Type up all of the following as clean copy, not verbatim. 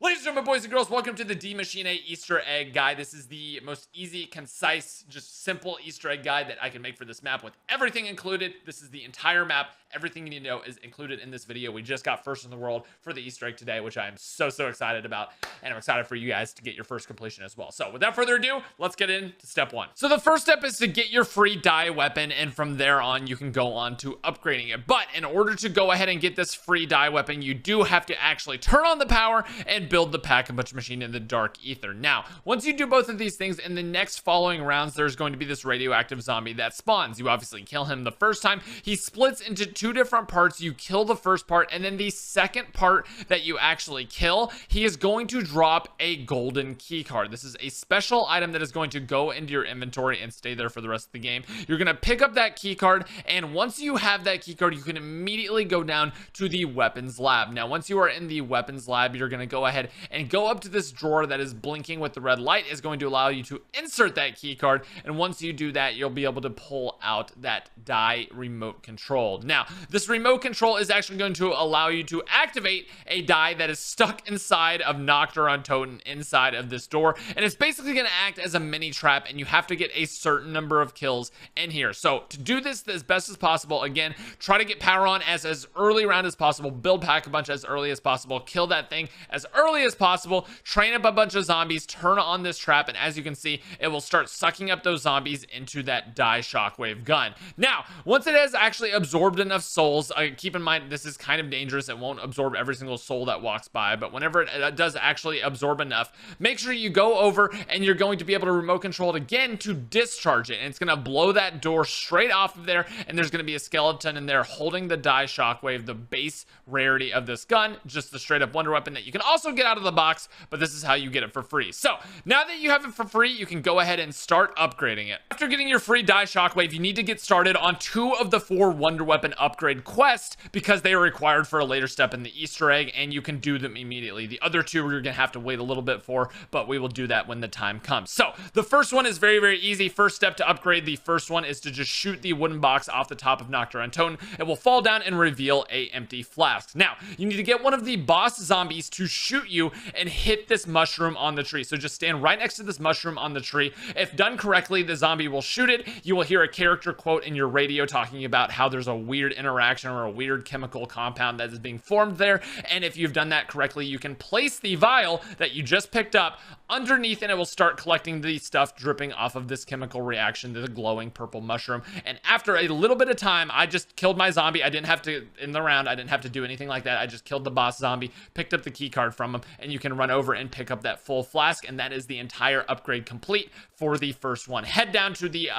Ladies and gentlemen, boys and girls, welcome to the Maschine Easter egg guide. This is the most easy, concise, just simple Easter egg guide that I can make for this map with everything included. This is the entire map. Everything you need to know is included in this video. We just got first in the world for the Easter egg today, which I am so excited about. And I'm excited for you guys to get your first completion as well. So without further ado, let's get into step one. So the first step is to get your free dye weapon. And from there on, you can go on to upgrading it. But in order to go ahead and get this free dye weapon, you do have to actually turn on the power and build the pack-a-punch machine in the dark ether. Now, once you do both of these things, in the next following rounds, there's going to be this radioactive zombie that spawns. You obviously kill him the first time. He splits into two different parts. You kill the first part, and then the second part that you actually kill, he is going to drop a golden key card. This is a special item that is going to go into your inventory and stay there for the rest of the game. You're going to pick up that key card, and once you have that key card, you can immediately go down to the weapons lab. Now, once you are in the weapons lab, you're going to go ahead and go up to this drawer that is blinking with the red light. Is going to allow you to insert that key card, and once you do that, you'll be able to pull out that dye remote control. Now, this remote control is actually going to allow you to activate a dye that is stuck inside of Noctur Untoten inside of this door, and it's basically going to act as a mini trap, and you have to get a certain number of kills in here. So to do this as best as possible, again, try to get power on as early round as possible, build pack-a-punch as early as possible, kill that thing as early as possible, train up a bunch of zombies, turn on this trap, and as you can see, it will start sucking up those zombies into that dye shockwave gun. Now, once it has actually absorbed enough souls, keep in mind this is kind of dangerous. It won't absorb every single soul that walks by, but whenever it does actually absorb enough, make sure you go over and you're going to be able to remote control it again to discharge it, and it's going to blow that door straight off of there, and there's going to be a skeleton in there holding the dye shockwave, the base rarity of this gun, just the straight up wonder weapon that you can also get out of the box, but this is how you get it for free. So now that you have it for free, you can go ahead and start upgrading it. After getting your free dye shockwave, you need to get started on 2 of the 4 wonder weapon upgrade quests because they are required for a later step in the Easter egg, and you can do them immediately. The other 2 you're gonna have to wait a little bit for, but we will do that when the time comes. So the first one is very easy. First step to upgrade the first one is to just shoot the wooden box off the top of Noctur Untoten. It will fall down and reveal a empty flask. Now you need to get one of the boss zombies to shoot you and hit this mushroom on the tree. So just stand right next to this mushroom on the tree. If done correctly, the zombie will shoot it. You will hear a character quote in your radio talking about how there's a weird interaction or a weird chemical compound that is being formed there. And if you've done that correctly, you can place the vial that you just picked up underneath, and it will start collecting the stuff dripping off of this chemical reaction to the glowing purple mushroom. And after a little bit of time, I just killed my zombie. I didn't have to, in the round, I didn't have to do anything like that. I just killed the boss zombie, picked up the key card from him, and you can run over and pick up that full flask, and that is the entire upgrade complete for the first one. Head down to the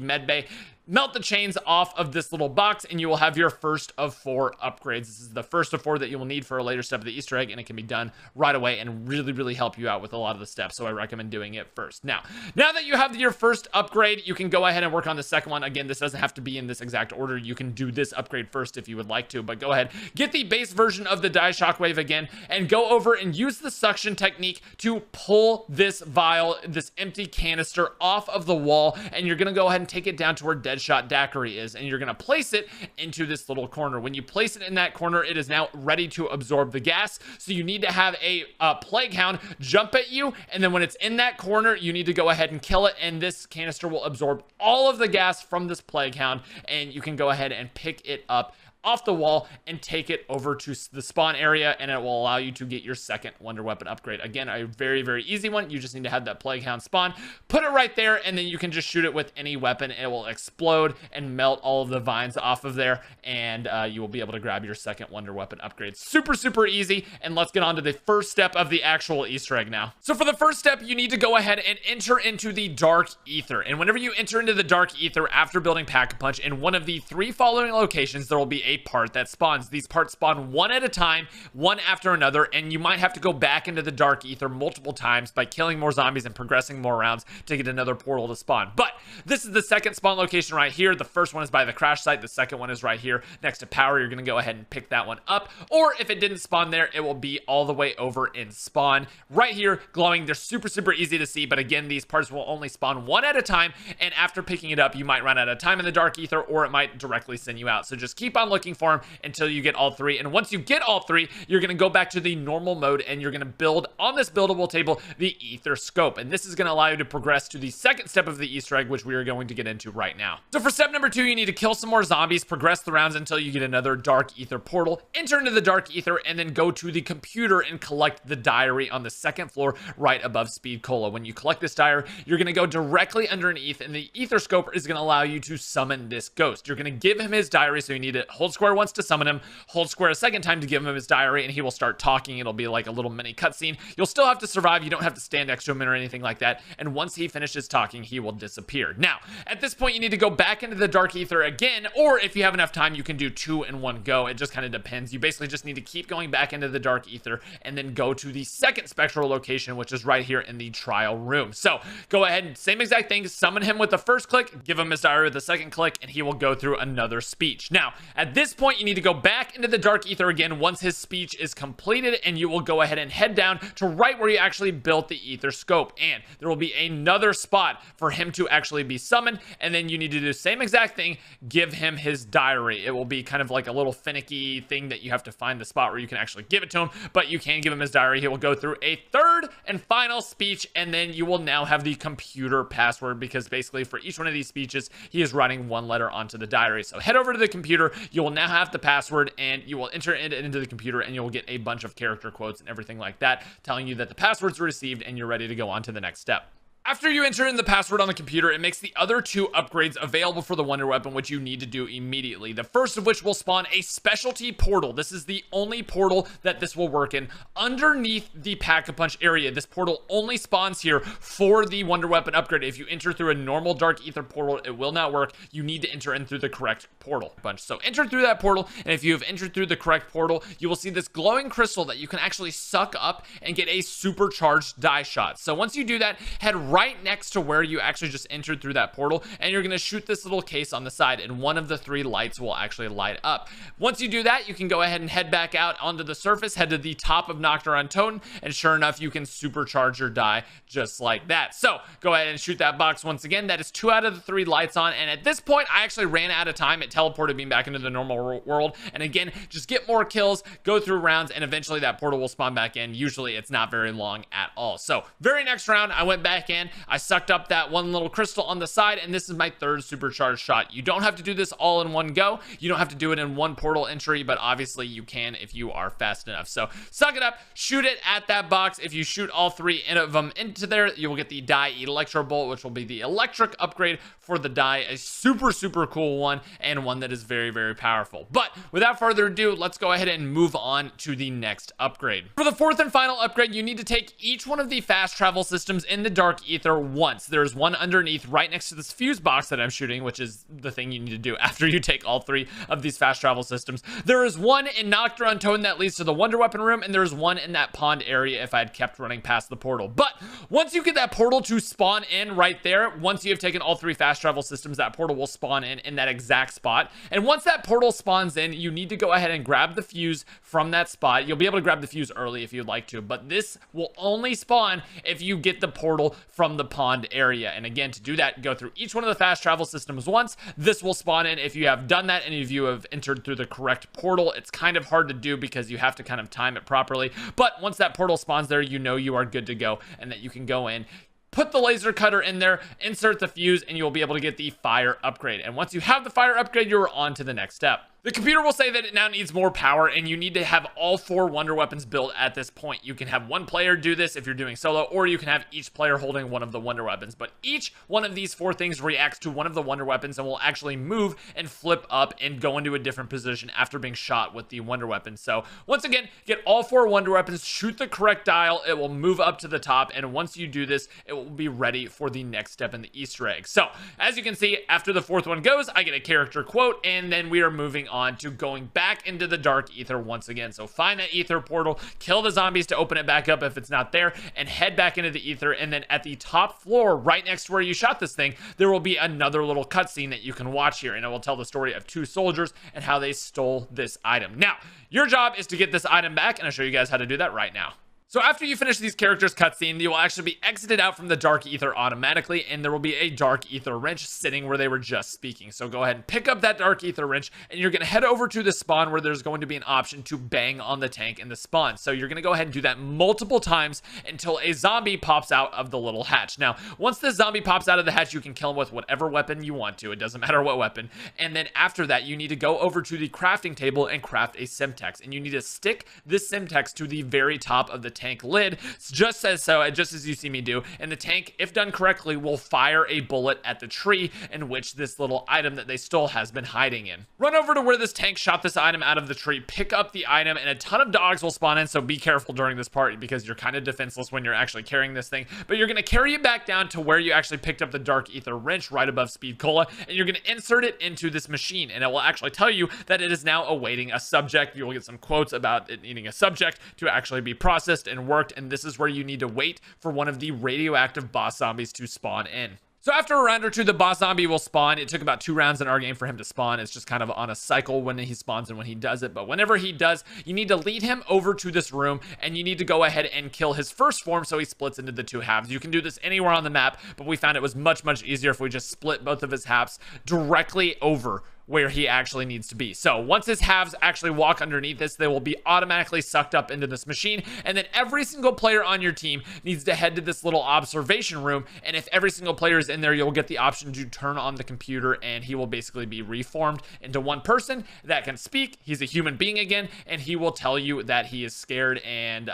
med bay, melt the chains off of this little box, and you will have your first of 4 upgrades. This is the first of 4 that you will need for a later step of the Easter egg, and it can be done right away and really help you out with a lot of the steps, so I recommend doing it first. Now that you have your first upgrade, you can go ahead and work on the second one. Again, this doesn't have to be in this exact order. You can do this upgrade first if you would like to, but go ahead, get the base version of the dye shockwave again, and go over and use the suction technique to pull this vial, this empty canister, off of the wall, and you're gonna go ahead and take it down to where Deadshot Daiquiri is, and you're gonna place it into this little corner. When you place it in that corner, it is now ready to absorb the gas, so you need to have a plague hound jump at you, and then when it's in that corner, you need to go ahead and kill it, and this canister will absorb all of the gas from this plague hound, and you can go ahead and pick it up off the wall and take it over to the spawn area, and it will allow you to get your second wonder weapon upgrade. Again, a very easy one. You just need to have that plague hound spawn, put it right there, and then you can just shoot it with any weapon. It will explode and melt all of the vines off of there, and you will be able to grab your second wonder weapon upgrade. Super easy. And let's get on to the first step of the actual Easter egg now. So for the first step, you need to go ahead and enter into the dark ether, and whenever you enter into the dark ether after building pack-a-punch, in one of the 3 following locations, there will be a part that spawns. These parts spawn one at a time, one after another, and you might have to go back into the dark ether multiple times by killing more zombies and progressing more rounds to get another portal to spawn. But this is the second spawn location right here. The first one is by the crash site. The second one is right here next to power. You're going to go ahead and pick that one up, or if it didn't spawn there, it will be all the way over in spawn right here glowing. They're super easy to see, but again, these parts will only spawn one at a time, and after picking it up, you might run out of time in the dark ether, or it might directly send you out. So just keep on looking looking for them until you get all 3. And once you get all 3, you're going to go back to the normal mode and you're going to build on this buildable table the ether scope. And this is going to allow you to progress to the second step of the Easter egg, which we are going to get into right now. So for step number 2, you need to kill some more zombies, progress the rounds until you get another dark ether portal, enter into the dark ether, and then go to the computer and collect the diary on the second floor right above Speed Cola. When you collect this diary, you're going to go directly underneath, and the ether scope is going to allow you to summon this ghost. You're going to give him his diary, so you need to hold square once to summon him, hold square a second time to give him his diary, and he will start talking. It'll be like a little mini cutscene. You'll still have to survive. You don't have to stand next to him or anything like that. And once he finishes talking, he will disappear. Now, at this point, you need to go back into the dark ether again, or if you have enough time, you can do 2 in one go. It just kind of depends. You basically just need to keep going back into the dark ether and then go to the second spectral location, which is right here in the trial room. So go ahead and same exact thing, summon him with the first click, give him his diary with the second click, and he will go through another speech. Now, at this point, you need to go back into the dark ether again once his speech is completed, and you will go ahead and head down to right where you actually built the ether scope. And there will be another spot for him to actually be summoned, and then you need to do the same exact thing, give him his diary. It will be kind of like a little finicky thing that you have to find the spot where you can actually give it to him, but you can give him his diary. He will go through a third and final speech, and then you will now have the computer password, because basically for each one of these speeches, he is writing one letter onto the diary. So head over to the computer, you will now have the password, and you will enter it into the computer, and you will get a bunch of character quotes and everything like that, telling you that the passwords are received and you're ready to go on to the next step. After you enter in the password on the computer, it makes the other 2 upgrades available for the Wonder Weapon, which you need to do immediately. The first of which will spawn a specialty portal. This is the only portal that this will work in. Underneath the Pack-a-Punch area, this portal only spawns here for the Wonder Weapon upgrade. If you enter through a normal Dark Ether portal, it will not work. You need to enter in through the correct portal bunch. So enter through that portal, and if you have entered through the correct portal, you will see this glowing crystal that you can actually suck up and get a supercharged die shot. So once you do that, head right next to where you actually just entered through that portal, and you're going to shoot this little case on the side, and one of the 3 lights will actually light up. Once you do that, you can go ahead and head back out onto the surface, head to the top of Nocturne Totem, and sure enough, you can supercharge your die just like that. So go ahead and shoot that box once again. That is 2 out of the 3 lights on, and at this point, I actually ran out of time. It teleported me back into the normal world, and again, just get more kills, go through rounds, and eventually that portal will spawn back in. Usually, it's not very long at all. So very next round, I went back in, I sucked up that one little crystal on the side, and this is my 3rd supercharged shot. You don't have to do this all in one go. You don't have to do it in one portal entry, but obviously you can if you are fast enough. So suck it up, shoot it at that box. If you shoot all 3 of them into there, you will get the die Electro Bolt, which will be the electric upgrade for the die. A super cool one, and one that is very powerful. But without further ado, let's go ahead and move on to the next upgrade. For the 4th and final upgrade, you need to take each one of the fast travel systems in the Dark Ether once. There's one underneath right next to this fuse box that I'm shooting, which is the thing you need to do after you take all 3 of these fast travel systems. There is one in Nocturne Totem that leads to the Wonder Weapon room, and there's one in that pond area if I had kept running past the portal. But once you get that portal to spawn in right there, once you have taken all 3 fast travel systems, that portal will spawn in that exact spot. And once that portal spawns in, you need to go ahead and grab the fuse from that spot. You'll be able to grab the fuse early if you'd like to, but this will only spawn if you get the portal from the pond area. And again, to do that, go through each one of the fast travel systems once. This will spawn in if you have done that and if you have entered through the correct portal. It's kind of hard to do because you have to kind of time it properly, but once that portal spawns there, you know you are good to go and that you can go in, put the laser cutter in there, insert the fuse, and you'll be able to get the fire upgrade. And once you have the fire upgrade, you're on to the next step. The computer will say that it now needs more power, and you need to have all 4 Wonder Weapons built at this point. You can have one player do this if you're doing solo, or you can have each player holding one of the Wonder Weapons. But each one of these 4 things reacts to one of the Wonder Weapons and will actually move and flip up and go into a different position after being shot with the Wonder Weapon. So once again, get all 4 Wonder Weapons, shoot the correct dial, it will move up to the top, and once you do this, it will be ready for the next step in the Easter egg. So as you can see, after the 4th one goes, I get a character quote, and then we are moving on to going back into the Dark Ether once again. So find that Ether portal, kill the zombies to open it back up if it's not there, and head back into the Ether. And then at the top floor, right next to where you shot this thing, there will be another little cutscene that you can watch here, and it will tell the story of 2 soldiers and how they stole this item. Now, your job is to get this item back, and I'll show you guys how to do that right now. So after you finish these characters cutscene, you will actually be exited out from the Dark Ether automatically, and there will be a Dark Ether wrench sitting where they were just speaking. So go ahead and pick up that Dark Ether wrench, and you're going to head over to the spawn where there's going to be an option to bang on the tank in the spawn. So you're going to go ahead and do that multiple times until a zombie pops out of the little hatch. Now, once the zombie pops out of the hatch, you can kill him with whatever weapon you want to. It doesn't matter what weapon. And then after that, you need to go over to the crafting table and craft a Simtex, and you need to stick this Simtex to the very top of the tank lid, just as you see me do, and the tank, if done correctly, will fire a bullet at the tree in which this little item that they stole has been hiding in. Run over to where this tank shot this item out of the tree, pick up the item, and a ton of dogs will spawn in, so be careful during this part because you're kind of defenseless when you're actually carrying this thing. But you're going to carry it back down to where you actually picked up the Dark Ether wrench right above Speed Cola, and you're going to insert it into this machine, and it will actually tell you that it is now awaiting a subject. You will get some quotes about it needing a subject to actually be processed and worked, and this is where you need to wait for one of the radioactive boss zombies to spawn in. So after a round or two, the boss zombie will spawn. It took about 2 rounds in our game for him to spawn. It's just kind of on a cycle when he spawns and when he does it. But whenever he does, you need to lead him over to this room, and you need to go ahead and kill his first form so he splits into the 2 halves. You can do this anywhere on the map, but we found it was much, much easier if we just split both of his halves directly over where he actually needs to be. So once his halves actually walk underneath this, they will be automatically sucked up into this machine, and then every single player on your team needs to head to this little observation room, and if every single player is in there, you'll get the option to turn on the computer, and he will basically be reformed into one person that can speak. He's a human being again, and he will tell you that he is scared and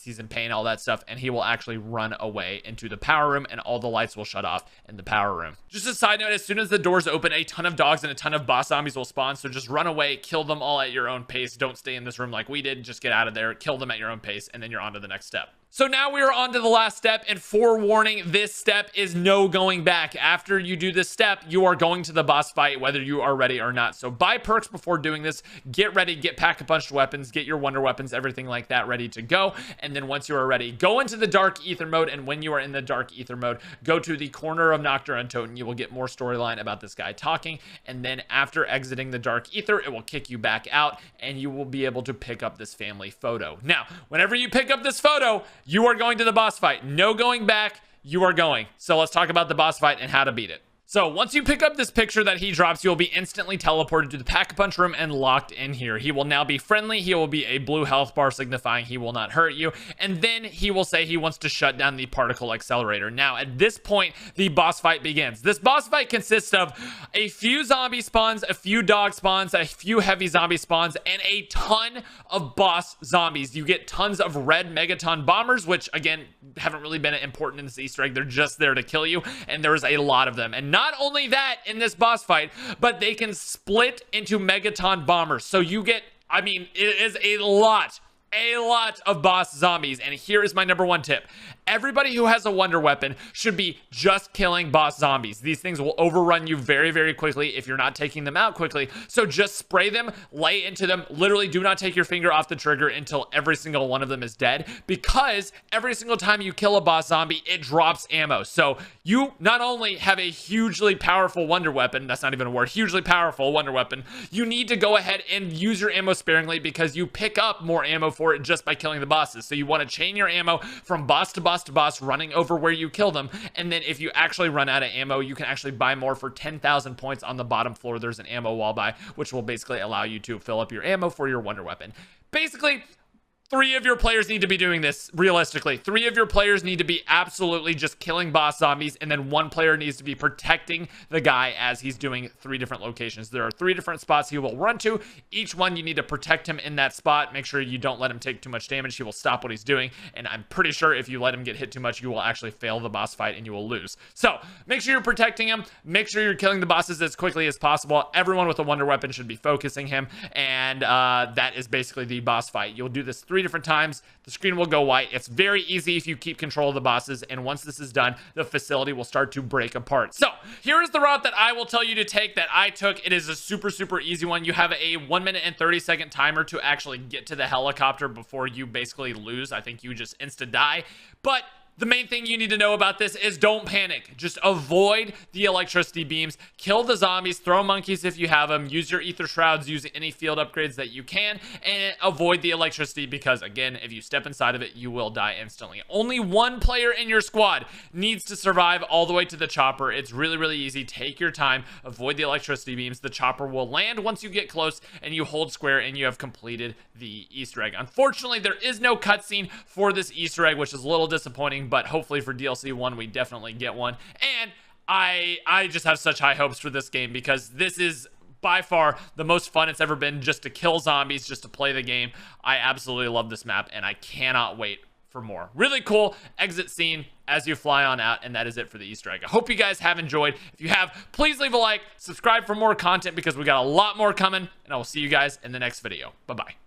he's in pain, all that stuff, and he will actually run away into the power room, and all the lights will shut off in the power room. Just a side note, as soon as the doors open, a ton of dogs and a ton of boss zombies will spawn, so just run away, kill them all at your own pace. Don't stay in this room like we did. Just get out of there, kill them at your own pace, and then you're on to the next step. So now we are on to the last step, and forewarning, this step is no going back. After you do this step, you are going to the boss fight, whether you are ready or not. So buy perks before doing this. Get ready, get pack-a-punched weapons, get your wonder weapons, everything like that ready to go. And then once you are ready, go into the Dark Ether mode, and when you are in the Dark Ether mode, go to the corner of Nocturne and Toten. You will get more storyline about this guy talking, and then after exiting the Dark Ether, it will kick you back out, and you will be able to pick up this family photo. Now, whenever you pick up this photo, you are going to the boss fight. No going back, you are going. So let's talk about the boss fight and how to beat it. So once you pick up this picture that he drops, you'll be instantly teleported to the Pack-a-Punch room and locked in here. He will now be friendly. He will be a blue health bar signifying he will not hurt you. And then he will say he wants to shut down the particle accelerator. Now, at this point, the boss fight begins. This boss fight consists of a few zombie spawns, a few dog spawns, a few heavy zombie spawns, and a ton of boss zombies. You get tons of red megaton bombers, which, again, haven't really been important in this Easter egg. They're just there to kill you, and there's a lot of them. And not only that in this boss fight, but they can split into megaton bombers. So you get, I mean, it is a lot of boss zombies. And here is my number 1 tip. Everybody who has a wonder weapon should be just killing boss zombies. These things will overrun you very, very quickly if you're not taking them out quickly. So just spray them, lay into them. Literally do not take your finger off the trigger until every single one of them is dead, because every single time you kill a boss zombie, it drops ammo. So you not only have a hugely powerful wonder weapon, that's not even a word, hugely powerful wonder weapon, you need to go ahead and use your ammo sparingly, because you pick up more ammo for it just by killing the bosses. So you want to chain your ammo from boss to boss to boss, running over where you kill them, and then if you actually run out of ammo, you can actually buy more for 10,000 points. On the bottom floor, there's an ammo wall buy, which will basically allow you to fill up your ammo for your wonder weapon. Basically, 3 of your players need to be doing this. Realistically, 3 of your players need to be absolutely just killing boss zombies, and then 1 player needs to be protecting the guy as he's doing 3 different locations. There are 3 different spots he will run to. Each one, you need to protect him in that spot. Make sure you don't let him take too much damage. He will stop what he's doing, and I'm pretty sure if you let him get hit too much, you will actually fail the boss fight and you will lose. So make sure you're protecting him. Make sure you're killing the bosses as quickly as possible. Everyone with a wonder weapon should be focusing him, and that is basically the boss fight. You'll do this 3 different times. The screen will go white. It's very easy if you keep control of the bosses, and once this is done, the facility will start to break apart. So here is the route that I will tell you to take, that I took. It is a super easy one. You have a 1 minute and 30-second timer to actually get to the helicopter before you basically lose. I think you just insta die, but The main thing you need to know about this is don't panic. Just avoid the electricity beams, kill the zombies, throw monkeys if you have them, use your ether shrouds, use any field upgrades that you can, and avoid the electricity because, again, if you step inside of it, you will die instantly. Only one player in your squad needs to survive all the way to the chopper. It's really, really easy. Take your time, avoid the electricity beams. The chopper will land once you get close, and you hold square, and you have completed the Easter egg. Unfortunately, there is no cutscene for this Easter egg, which is a little disappointing, but hopefully for DLC 1 we definitely get one. And I just have such high hopes for this game because this is by far the most fun it's ever been just to kill zombies, just to play the game. I absolutely love this map and I cannot wait for more. Really cool exit scene as you fly on out, and that is it for the Easter egg. I hope you guys have enjoyed. If you have, please leave a like, subscribe for more content because we got a lot more coming, and I will see you guys in the next video. Bye-bye.